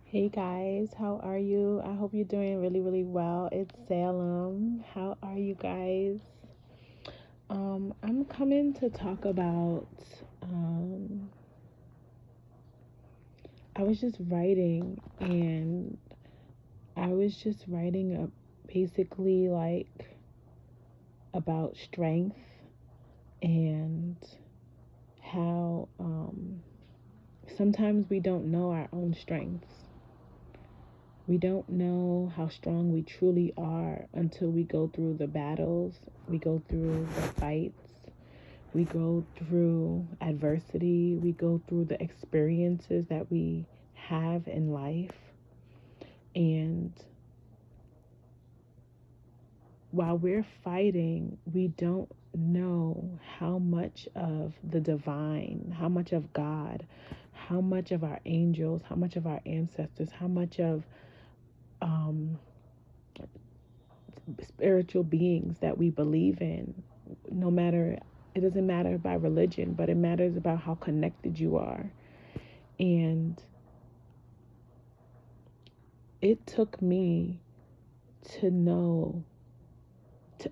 Hey guys, how are you? I hope you're doing really, really well. It's Salem. How are you guys? I'm coming to talk about. Um, I was just writing, and I was just writing basically like about strength and how sometimes we don't know our own strengths. We don't know how strong we truly are until we go through the battles, we go through the fights, we go through adversity, we go through the experiences that we have in life. And while we're fighting, we don't know how much of the divine, how much of God, how much of our angels, how much of our ancestors, how much of um, spiritual beings that we believe in. No matter, it doesn't matter by religion, but it matters about how connected you are. And it took me to know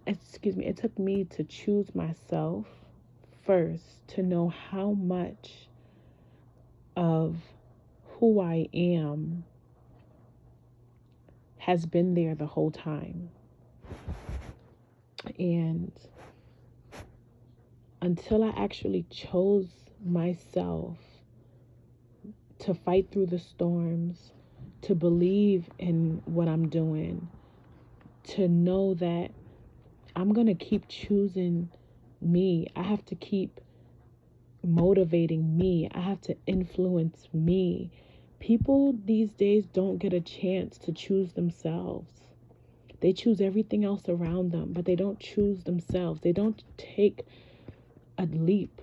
it took me to choose myself first, to know how much of who I am has been there the whole time. And until I actually chose myself to fight through the storms, to believe in what I'm doing, to know that I'm going to keep choosing me. I have to keep motivating me. I have to influence me. People these days don't get a chance to choose themselves. They choose everything else around them, but they don't choose themselves. They don't take a leap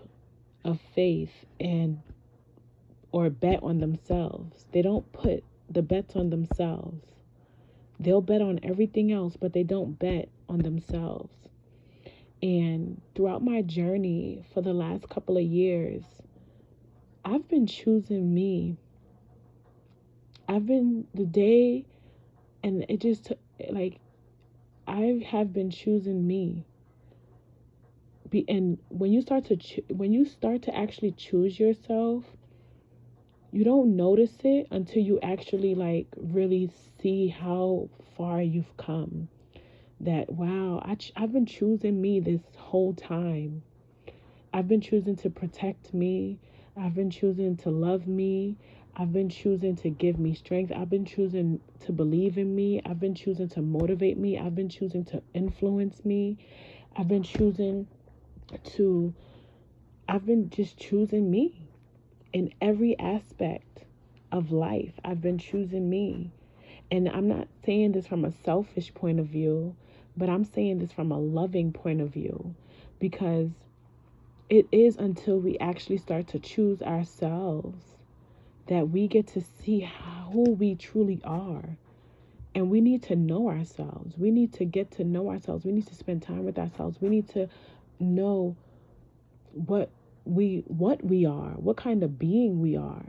of faith and or bet on themselves. They don't put the bets on themselves. They'll bet on everything else, but they don't bet on themselves. And throughout my journey for the last couple of years, I've been choosing me. I've been the day, and it just like I have been choosing me. And when you start to when you start to actually choose yourself, you don't notice it until you actually like really see how far you've come. That wow, I've been choosing me this whole time. I've been choosing to protect me. I've been choosing to love me. I've been choosing to give me strength. I've been choosing to believe in me. I've been choosing to motivate me. I've been choosing to influence me. I've been choosing to, I've been just choosing me in every aspect of life. I've been choosing me. And I'm not saying this from a selfish point of view, but I'm saying this from a loving point of view, because it is until we actually start to choose ourselves that we get to see who we truly are. And we need to know ourselves. We need to get to know ourselves. We need to spend time with ourselves. We need to know what we are, what kind of being we are.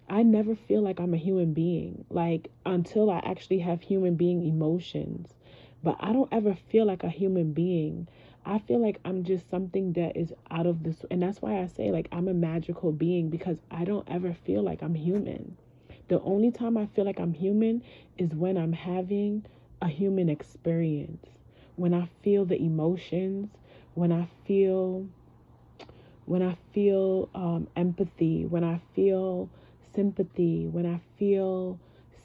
I never feel like I'm a human being, like until I actually have human being emotions. But I don't ever feel like a human being. I feel like I'm just something that is out of this. And that's why I say, like, I'm a magical being, because I don't ever feel like I'm human. The only time I feel like I'm human is when I'm having a human experience, when I feel the emotions, when I feel empathy, when I feel sympathy, when I feel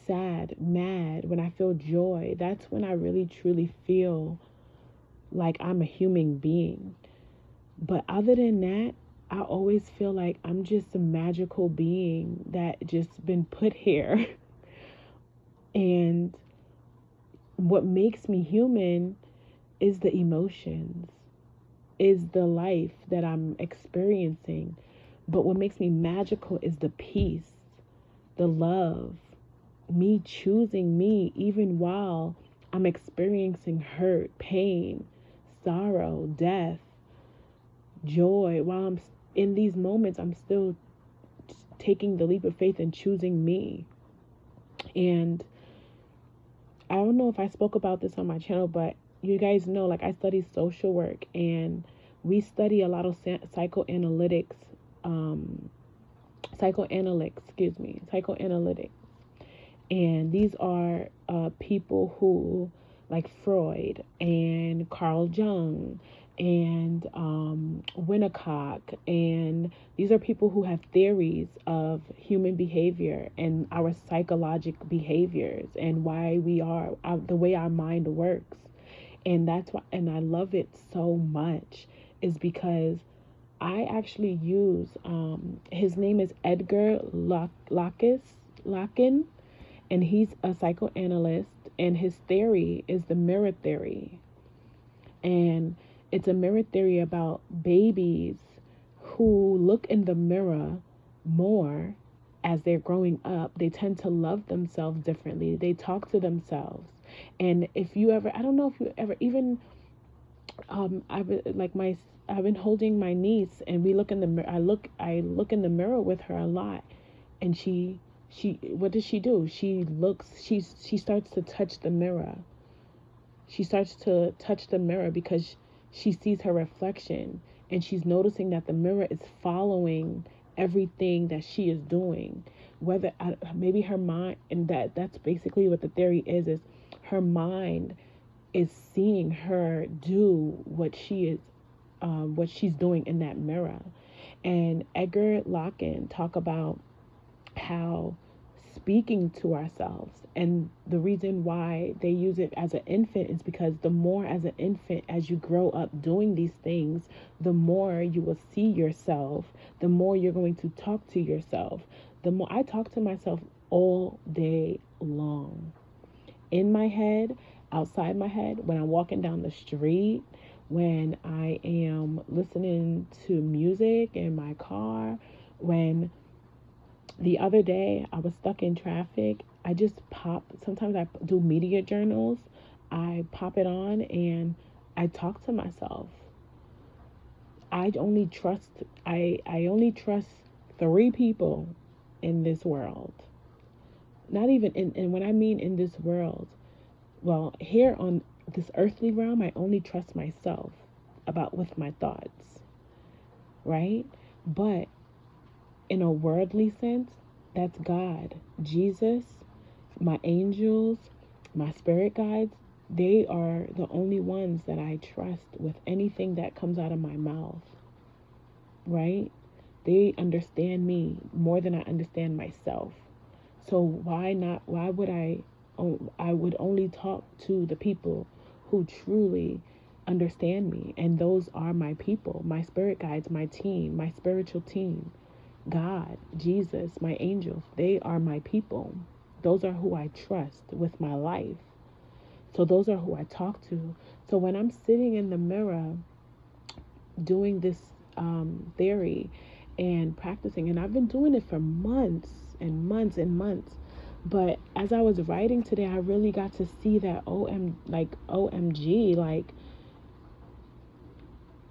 sad, mad, when I feel joy. That's when I really truly feel like I'm a human being. But other than that, I always feel like I'm just a magical being that just been put here. And what makes me human is the emotions, is the life that I'm experiencing. But what makes me magical is the peace, the love, me choosing me even while I'm experiencing hurt, pain, sorrow, death, joy. While I'm in these moments, I'm still taking the leap of faith and choosing me. And I don't know if I spoke about this on my channel, but you guys know, like, I study social work, and we study a lot of psychoanalytics, psychoanalytics. And these are people who, like Freud and Carl Jung and Winnicott, and these are people who have theories of human behavior and our psychological behaviors and why we are the way our mind works. And that's why, and I love it so much, is because I actually use his name is Edgar Locken, and he's a psychoanalyst, and his theory is the mirror theory. And it's a mirror theory about babies who look in the mirror more as they're growing up. They tend to love themselves differently. They talk to themselves. And if you ever, I don't know if you ever even, I've been holding my niece, and we look in the mirror. I look in the mirror with her a lot, and she what does she do? She starts to touch the mirror. She starts to touch the mirror because she sees her reflection, and she's noticing that the mirror is following everything that she is doing. Whether maybe her mind, and that's basically what the theory is her mind is seeing her do what she's doing in that mirror. And Edgar Locken talk about how speaking to ourselves, and the reason why they use it as an infant is because the more as an infant, as you grow up doing these things, the more you will see yourself, the more you're going to talk to yourself. The more I talk to myself all day long, in my head, outside my head, when I'm walking down the street, when I am listening to music in my car, when the other day I was stuck in traffic, I just sometimes I do media journals, I pop it on and I talk to myself. I only trust 3 people in this world. Not even and when I mean in this world, well, here on this earthly realm, I only trust myself with my thoughts, right? But in a worldly sense, that's God, Jesus, my angels, my spirit guides. They are the only ones that I trust with anything that comes out of my mouth, right? They understand me more than I understand myself. So why not? Why would I would only talk to the people who truly understand me, and those are my people, my spirit guides, my team, my spiritual team. God, Jesus, my angels, they are my people. Those are who I trust with my life. So those are who I talk to. So when I'm sitting in the mirror doing this theory and practicing, and I've been doing it for months and months and months, but as I was writing today, I really got to see that OMG, like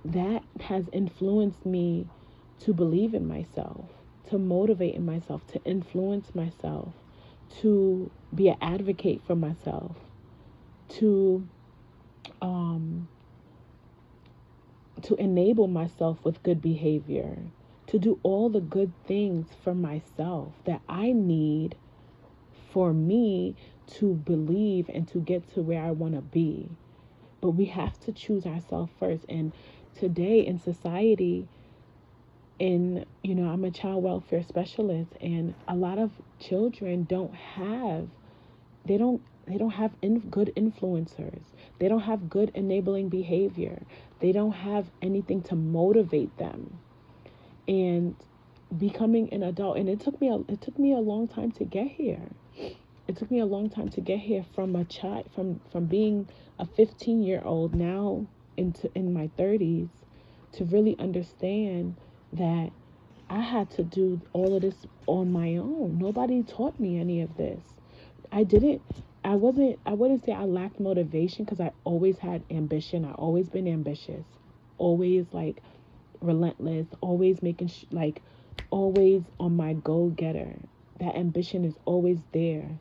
that has influenced me to believe in myself, to motivate in myself, to influence myself, to be an advocate for myself, to enable myself with good behavior, to do all the good things for myself that I need for me to believe and to get to where I want to be. But we have to choose ourselves first. And today in society, I'm a child welfare specialist, and a lot of children don't have good influencers. They don't have good enabling behavior. They don't have anything to motivate them. And becoming an adult, and it took me a long time to get here. It took me a long time to get here from a child, from being a 15-year-old now in my 30s, to really understand that I had to do all of this on my own. Nobody taught me any of this. I wouldn't say I lacked motivation, because I always had ambition. I always been ambitious, always like relentless, always making always on my go-getter. That ambition is always there,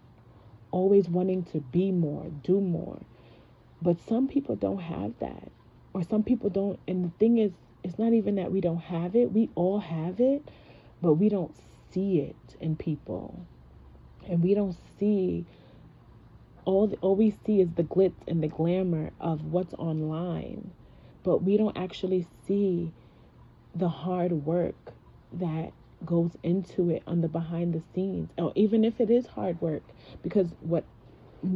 always wanting to be more, do more. But some people don't have that. Or some people don't. And the thing is, it's not even that we don't have it. We all have it, but we don't see it in people. And we don't see, all we see is the glitz and the glamour of what's online. But we don't actually see the hard work that goes into it on the behind the scenes. Or even if it is hard work, because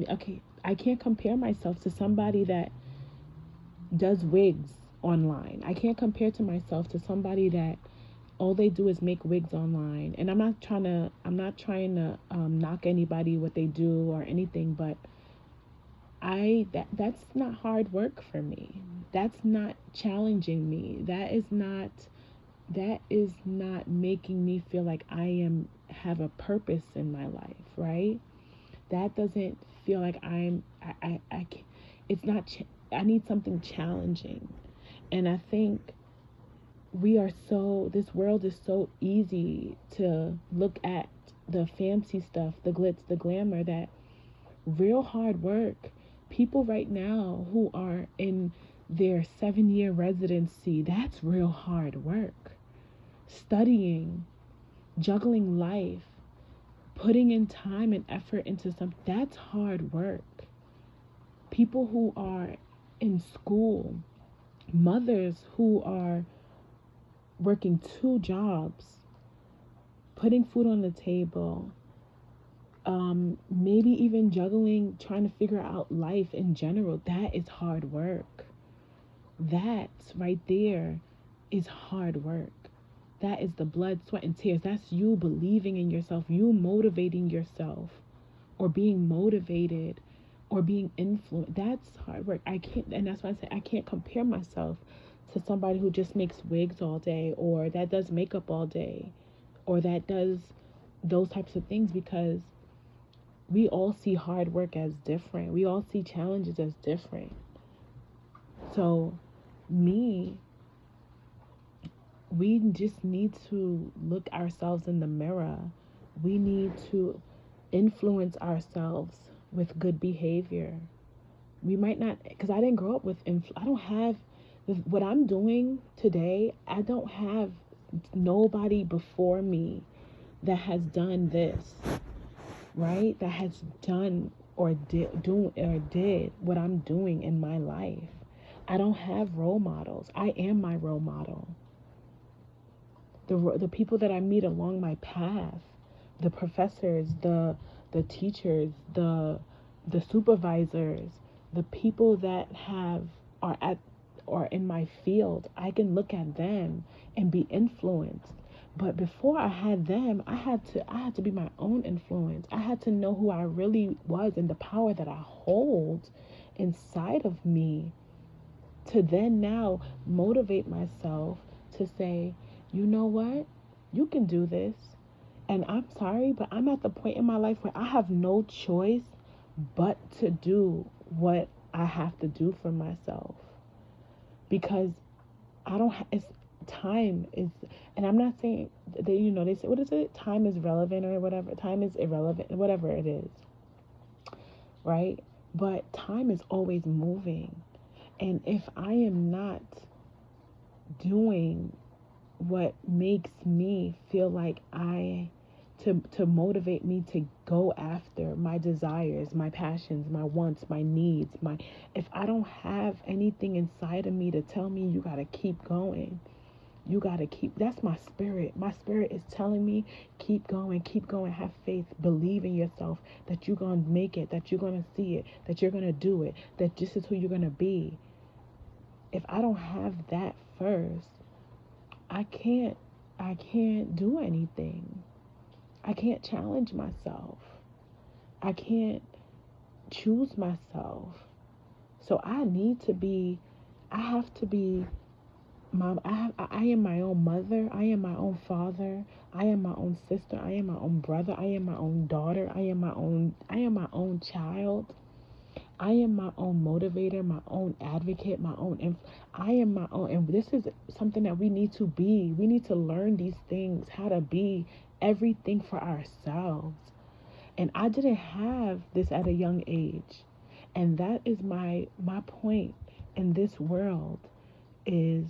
okay, I can't compare myself to somebody that does wigs online. I can't compare to myself to somebody that all they do is make wigs online. And I'm not trying to knock anybody what they do or anything, but that's not hard work for me. That's not challenging me. That is not making me feel like have a purpose in my life, right? That doesn't feel like I can't, it's not I need something challenging. And I think this world is so easy to look at the fancy stuff, the glitz, the glamour, that real hard work, people right now who are in their 7-year residency, that's real hard work. Studying, juggling life, putting in time and effort into something, that's hard work. People who are in school, mothers who are working 2 jobs, putting food on the table, maybe even juggling, trying to figure out life in general, that is hard work. That right there is hard work. That is the blood, sweat, and tears. That's you believing in yourself, you motivating yourself, or being motivated, or being influenced. That's hard work. And that's why I say I can't compare myself to somebody who just makes wigs all day, or that does makeup all day, or that does those types of things, because we all see hard work as different. We all see challenges as different. So, we just need to look ourselves in the mirror. We need to influence ourselves with good behavior. We might not, because I didn't grow up with, I don't have, what I'm doing today, I don't have nobody before me that has done this, right? That has done or did what I'm doing in my life. I don't have role models. I am my role model. The people that I meet along my path, the professors, the teachers, the supervisors, the people that are in my field, I can look at them and be influenced. But before I had them, I had to be my own influence. I had to know who I really was and the power that I hold inside of me, to then now motivate myself to say, you know what? You can do this. And I'm sorry, but I'm at the point in my life where I have no choice but to do what I have to do for myself. Because I don't it's time is, and I'm not saying they, they say, what is it? Time is relevant or whatever. Time is irrelevant, whatever it is. Right? But time is always moving. And if I am not doing what makes me feel like to motivate me to go after my desires, my passions, my wants, my needs, if I don't have anything inside of me to tell me you got to keep going, that's my spirit. My spirit is telling me keep going, have faith, believe in yourself, that you're going to make it, that you're going to see it, that you're going to do it, that this is who you're going to be. If I don't have that first, I can't do anything. I can't challenge myself. I can't choose myself. So I have to be I am my own mother, I am my own father, I am my own sister, I am my own brother, I am my own daughter, I am my own child. I am my own motivator, my own advocate, I am my own. And this is something that we need to be. We need to learn these things, how to be everything for ourselves. And I didn't have this at a young age. And that is my point in this world is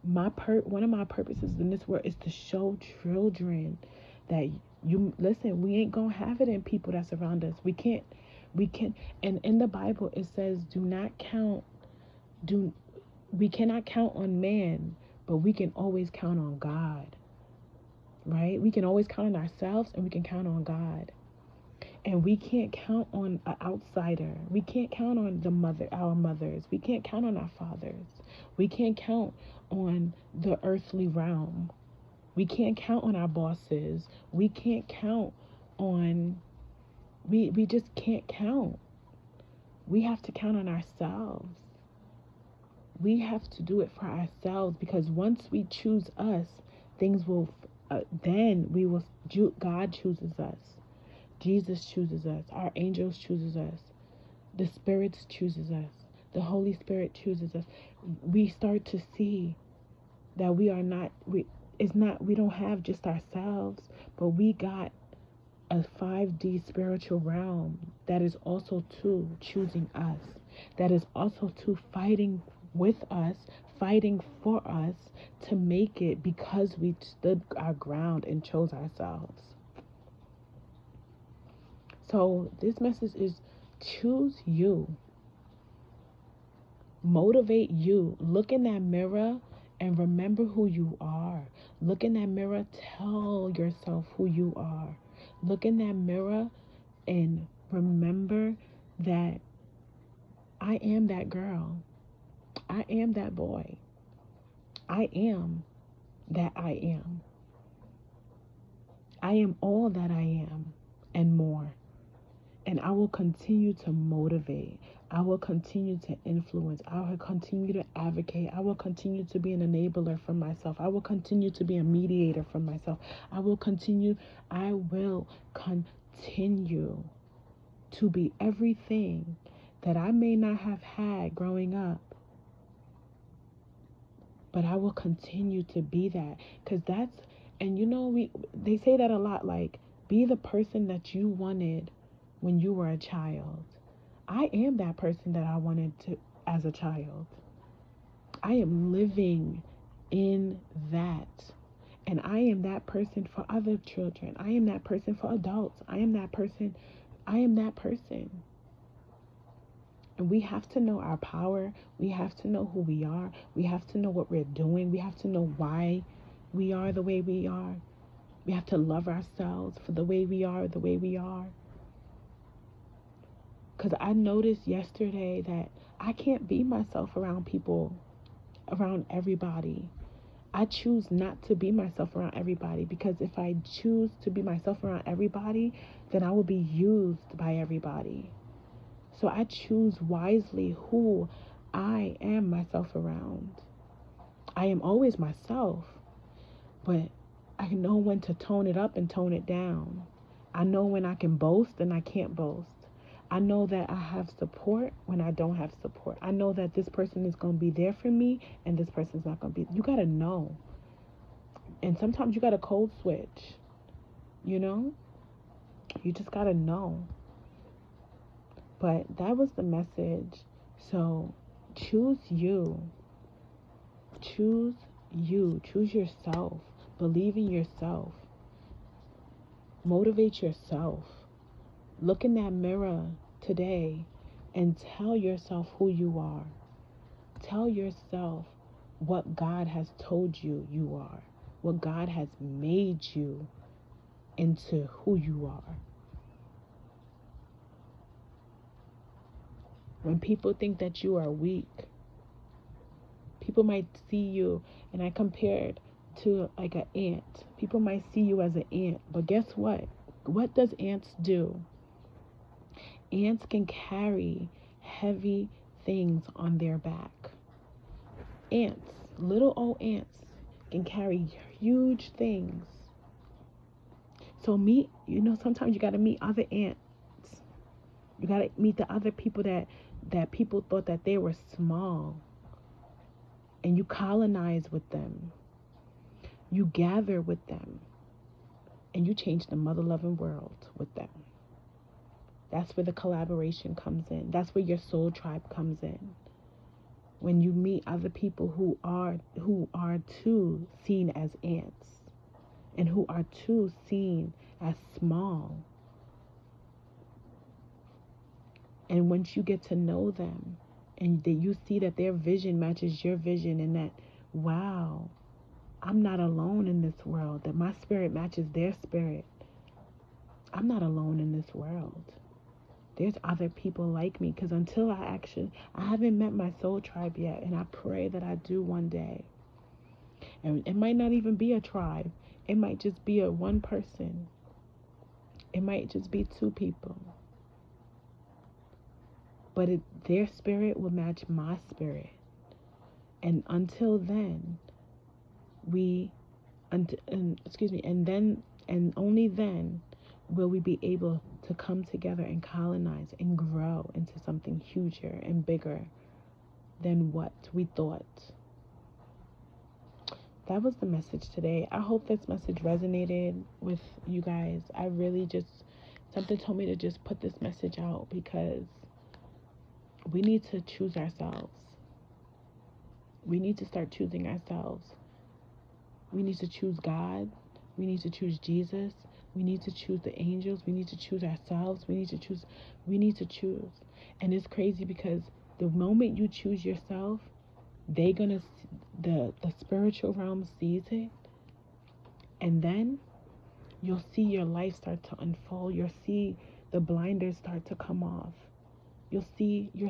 one of my purposes in this world is to show children that you listen, we ain't gonna have it in people that surround us. We can and in the Bible it says we cannot count on man, but we can always count on God. Right? We can always count on ourselves and we can count on God. And we can't count on an outsider. We can't count on our mothers. We can't count on our fathers. We can't count on the earthly realm. We can't count on our bosses. We can't count on, we just can't count. We have to count on ourselves. We have to do it for ourselves, because once we choose us, things will, God chooses us. Jesus chooses us. Our angels chooses us. The spirits chooses us. The Holy Spirit chooses us. We start to see that we don't have just ourselves, but we got a 5D spiritual realm that is also too choosing us. That is also too fighting with us, fighting for us to make it, because we stood our ground and chose ourselves. So this message is choose you. Motivate you. Look in that mirror and remember who you are. Look in that mirror, tell yourself who you are. Look in that mirror and remember that I am that girl. I am that boy. I am that I am. I am all that I am and more. And I will continue to motivate. I will continue to influence. I will continue to advocate. I will continue to be an enabler for myself. I will continue to be a mediator for myself. I will continue to be everything that I may not have had growing up. But I will continue to be that. Because they say that a lot, like, be the person that you wanted when you were a child. I am that person that I wanted to as a child. I am living in that. And I am that person for other children. I am that person for adults. I am that person. And we have to know our power. We have to know who we are. We have to know what we're doing. We have to know why we are the way we are. We have to love ourselves for the way we are, Because I noticed yesterday that I can't be myself around people, around everybody. I choose not to be myself around everybody, because if I choose to be myself around everybody, then I will be used by everybody. So I choose wisely who I am myself around. I am always myself, but I know when to tone it up and tone it down. I know when I can boast and I can't boast. I know that I have support when I don't have support. I know that this person is going to be there for me and this person's not going to be. You got to know. And sometimes you got to code switch. You just got to know. But that was the message. So choose you. Choose you. Choose yourself. Believe in yourself. Motivate yourself. Look in that mirror today and tell yourself who you are. Tell yourself what God has told you you are. What God has made you into who you are. When people think that you are weak, people might see you, and I compared to like an ant. People might see you as an ant, but guess what? What does ants do? Ants can carry heavy things on their back. Ants, little old ants, can carry huge things. So sometimes you got to meet other ants You got to meet the other people that people thought that they were small, and you colonize with them. You gather with them, and you change the mother loving world with them. That's where the collaboration comes in. That's where your soul tribe comes in. When you meet other people who are too seen as ants, and who are too seen as small. And once you get to know them, and that you see that their vision matches your vision, and that, wow, I'm not alone in this world, that my spirit matches their spirit. I'm not alone in this world. There's other people like me, because until I haven't met my soul tribe yet, and I pray that I do one day. And it might not even be a tribe. It might just be a one person. It might just be two people. But their spirit will match my spirit. And until then, and only then will we be able to come together and colonize and grow into something huger and bigger than what we thought. That was the message today. I hope this message resonated with you guys. I really something told me to just put this message out, because we need to choose ourselves. We need to start choosing ourselves. We need to choose God. We need to choose Jesus. We need to choose the angels. We need to choose ourselves. We need to choose. And it's crazy, because the moment you choose yourself, the spiritual realm sees it. And then you'll see your life start to unfold. You'll see the blinders start to come off. You'll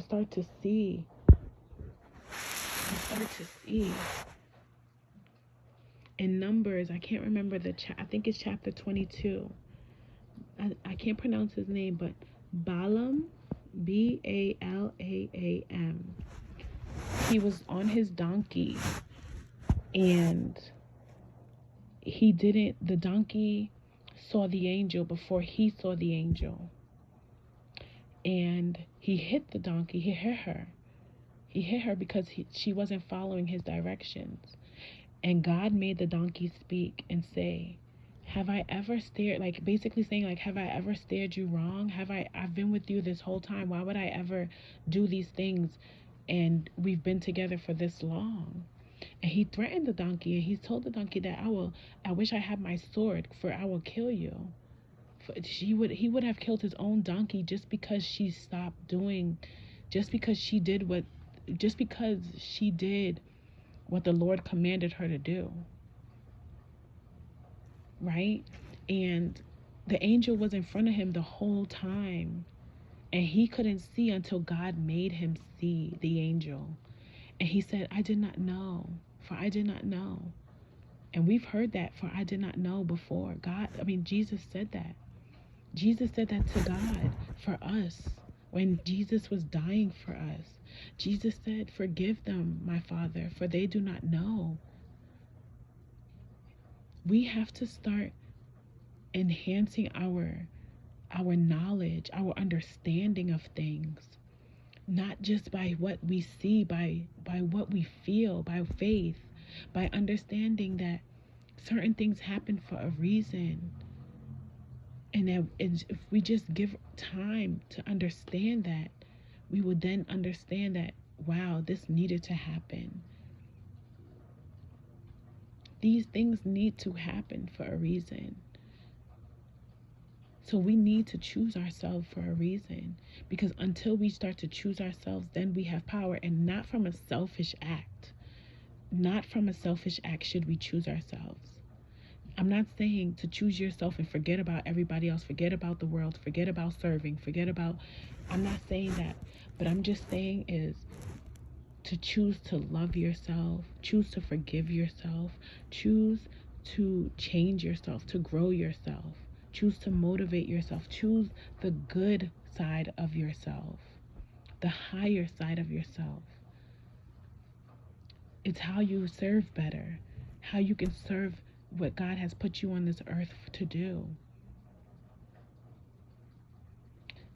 start to see. In Numbers, I can't remember I think it's chapter 22. I can't pronounce his name, but Balaam, Balaam. He was on his donkey, and the donkey saw the angel before he saw the angel. And he hit the donkey, he hit her. He hit her because she wasn't following his directions. And God made the donkey speak and say, have I ever stared, like basically saying, like, have I ever stared you wrong? I've been with you this whole time. Why would I ever do these things? And we've been together for this long. And he threatened the donkey, and he told the donkey that I wish I had my sword, for I will kill you. He would have killed his own donkey just because she did what the Lord commanded her to do. Right? And the angel was in front of him the whole time, and he couldn't see until God made him see the angel. And he said, I did not know, for I did not know. And we've heard that, for I did not know, before. Jesus said that. Jesus said that to God for us when Jesus was dying for us. Jesus said, forgive them, my Father, for they do not know. We have to start enhancing our knowledge, our understanding of things, not just by what we see, by what we feel, by faith, by understanding that certain things happen for a reason. And if we just give time to understand that, we will then understand that, wow, this needed to happen. These things need to happen for a reason. So we need to choose ourselves for a reason, because until we start to choose ourselves, then we have power, and not from a selfish act. Not from a selfish act should we choose ourselves. I'm not saying to choose yourself and forget about everybody else, forget about the world, forget about serving, I'm not saying that. But I'm just saying is to choose to love yourself, choose to forgive yourself, choose to change yourself, to grow yourself, choose to motivate yourself, choose the good side of yourself, the higher side of yourself. It's how you serve better, how you can serve what God has put you on this earth to do.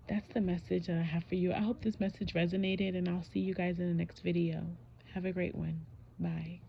that's the message that I have for you. I hope this message resonated, and I'll see you guys in the next video. Have a great one. Bye.